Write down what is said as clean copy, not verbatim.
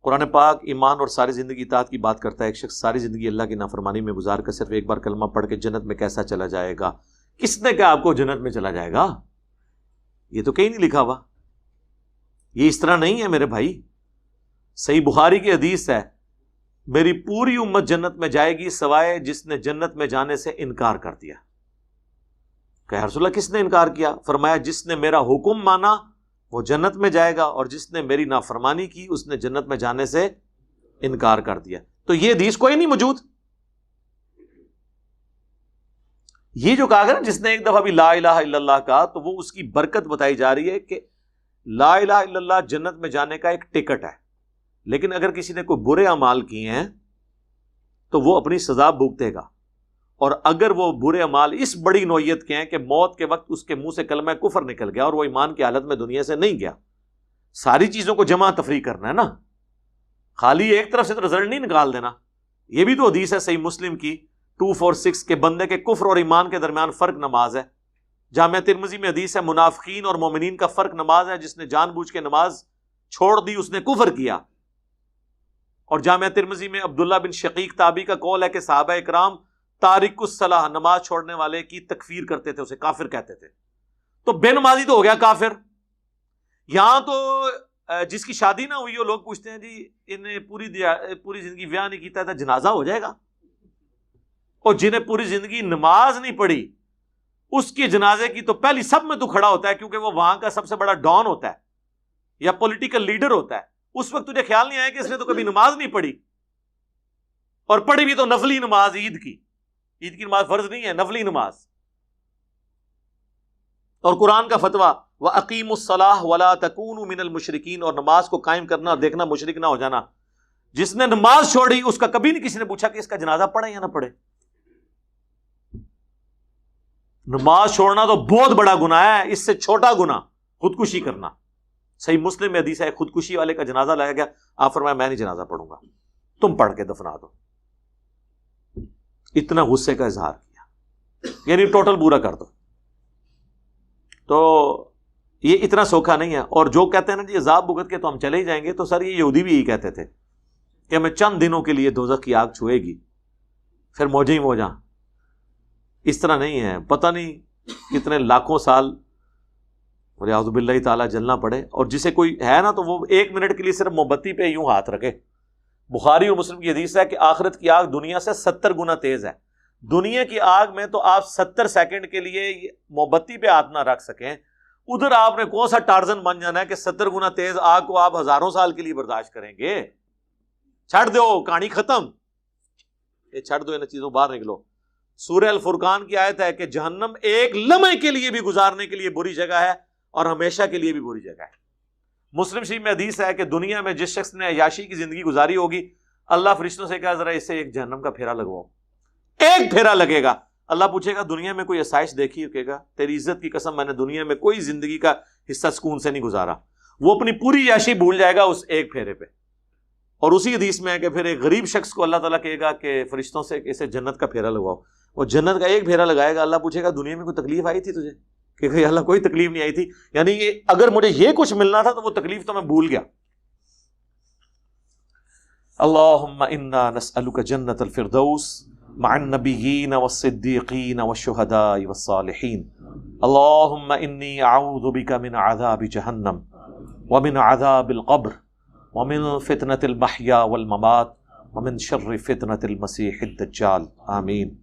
قرآن پاک ایمان اور ساری زندگی اطاعت کی بات کرتا ہے. ایک شخص ساری زندگی اللہ کی نافرمانی میں گزار کر صرف ایک بار کلمہ پڑھ کے جنت میں کیسا چلا جائے گا؟ کس نے کہا آپ کو جنت میں چلا جائے گا؟ یہ تو کہیں نہیں لکھا ہوا. یہ اس طرح نہیں ہے میرے بھائی. صحیح بخاری کی حدیث ہے، میری پوری امت جنت میں جائے گی سوائے جس نے جنت میں جانے سے انکار کر دیا. کہ رسول اللہ کس نے انکار کیا؟ فرمایا جس نے میرا حکم مانا وہ جنت میں جائے گا، اور جس نے میری نافرمانی کی اس نے جنت میں جانے سے انکار کر دیا. تو یہ حدیث کوئی نہیں موجود. یہ جو کہا گیا نا جس نے ایک دفعہ بھی لا الہ الا اللہ کہا، تو وہ اس کی برکت بتائی جا رہی ہے کہ لا الہ الا اللہ جنت میں جانے کا ایک ٹکٹ ہے. لیکن اگر کسی نے کوئی برے اعمال کیے ہیں تو وہ اپنی سزا بھگتے گا. اور اگر وہ برے اعمال اس بڑی نوعیت کے ہیں کہ موت کے وقت اس کے منہ سے کلمہ کفر نکل گیا اور وہ ایمان کی حالت میں دنیا سے نہیں گیا. ساری چیزوں کو جمع تفریق کرنا ہے نا، خالی ایک طرف سے تو رزلٹ نہیں نکال دینا. یہ بھی تو حدیث ہے صحیح مسلم کی 246 کے بندے کے کفر اور ایمان کے درمیان فرق نماز ہے. جامعہ ترمذی میں حدیث ہے منافقین اور مومنین کا فرق نماز ہے. جس نے جان بوجھ کے نماز چھوڑ دی اس نے کفر کیا. اور جامعہ ترمذی میں عبداللہ بن شقیق تابعی کا قول ہے کہ صحابہ اکرام تارک الصلاح نماز چھوڑنے والے کی تکفیر کرتے تھے، اسے کافر کہتے تھے. تو بے نمازی تو ہو گیا کافر. یہاں تو جس کی شادی نہ ہوئی ہو لوگ پوچھتے ہیں جی انہیں پوری زندگی بیاہ نہیں کیتا تھا جنازہ ہو جائے گا. اور جنہیں پوری زندگی نماز نہیں پڑھی اس کے جنازے کی تو پہلی سب میں تو کھڑا ہوتا ہے، کیونکہ وہ وہاں کا سب سے بڑا ڈان ہوتا ہے یا پولیٹیکل لیڈر ہوتا ہے. اس وقت تجھے خیال نہیں آیا کہ اس نے تو کبھی نماز نہیں پڑھی، اور پڑھی بھی تو نفلی نماز عید کی نماز فرض نہیں ہے، نفلی نماز. اور قرآن کا فتویٰ وَأَقِيمُوا الصَّلَاةَ وَلَا تَكُونُوا مِنَ الْمُشْرِكِينَ، اور نماز کو قائم کرنا اور دیکھنا مشرک نہ ہو جانا. جس نے نماز چھوڑی اس کا کبھی نہیں کسی نے پوچھا کہ اس کا جنازہ پڑھے یا نہ پڑھے. نماز چھوڑنا تو بہت بڑا گناہ ہے، اس سے چھوٹا گناہ خودکشی کرنا. صحیح مسلم میں حدیث ہے خودکشی والے کا جنازہ لایا گیا، آپ فرمایا میں نہیں جنازہ پڑھوں گا، تم پڑھ کے دفنا دو. اتنا غصے کا اظہار کیا، یعنی ٹوٹل برا کر دو. تو یہ اتنا سوکھا نہیں ہے. اور جو کہتے ہیں نا جی عذاب بھگت کے تو ہم چلے ہی جائیں گے، تو سر یہ یہودی بھی یہی کہتے تھے کہ ہمیں چند دنوں کے لیے دوزخ کی آگ چھوئے گی پھر موجیں ہی موجاں. اس طرح نہیں ہے، پتہ نہیں کتنے لاکھوں سال ولیعوذ باللہ تعالیٰ جلنا پڑے. اور جسے کوئی ہے نا تو وہ 1 منٹ کے لیے صرف موم بتی پہ یوں ہاتھ رکھے. بخاری اور مسلم کی حدیث ہے کہ آخرت کی آگ دنیا سے 70 گنا تیز ہے. دنیا کی آگ میں تو آپ 70 سیکنڈ کے لیے موم بتی پہ ہاتھ نہ رکھ سکیں، ادھر آپ نے کون سا ٹارزن بن جانا ہے کہ 70 گنا تیز آگ کو آپ ہزاروں سال کے لیے برداشت کریں گے. چھڑ دو، کہانی ختم. یہ چھڑ دو، ان چیزوں باہر نکلو. سورہ الفرقان کی آیت ہے کہ جہنم ایک لمحے کے لیے بھی گزارنے کے لیے بری جگہ ہے اور ہمیشہ کے لیے بھی بری جگہ ہے. مسلم شریف میں حدیث ہے کہ دنیا میں جس شخص نے عیاشی کی زندگی گزاری ہوگی اللہ فرشتوں سے کہا ذرا اسے ایک جہنم کا پھیرا لگواؤ. ایک پھیرا لگے گا. اللہ پوچھے گا دنیا میں کوئی آسائش دیکھی؟ کہے گا تیری عزت کی قسم میں نے دنیا میں کوئی زندگی کا حصہ سکون سے نہیں گزارا. وہ اپنی پوری عیاشی بھول جائے گا اس ایک پھیرے پہ. اور اسی حدیث میں ہے کہ پھر ایک غریب شخص کو اللہ تعالیٰ کہے گا کہ فرشتوں سے اسے جنت کا پھیرا لگواؤ. وہ جنت کا ایک پھیرا لگائے گا. اللہ پوچھے گا دنیا میں کوئی تکلیف آئی تھی تجھے؟ کہ اللہ کوئی تکلیف نہیں آئی تھی. یعنی اگر مجھے یہ کچھ ملنا تھا تو وہ تکلیف تو میں بھول گیا. اللہم انا نسألک جنت الفردوس مع النبیین والصدیقین والشہداء والصالحین. اللہم انی اعوذ بک من عذاب جہنم ومن عذاب القبر ومن فتنة المحیا والممات ومن شر فتنة المسیح الدجال. آمین.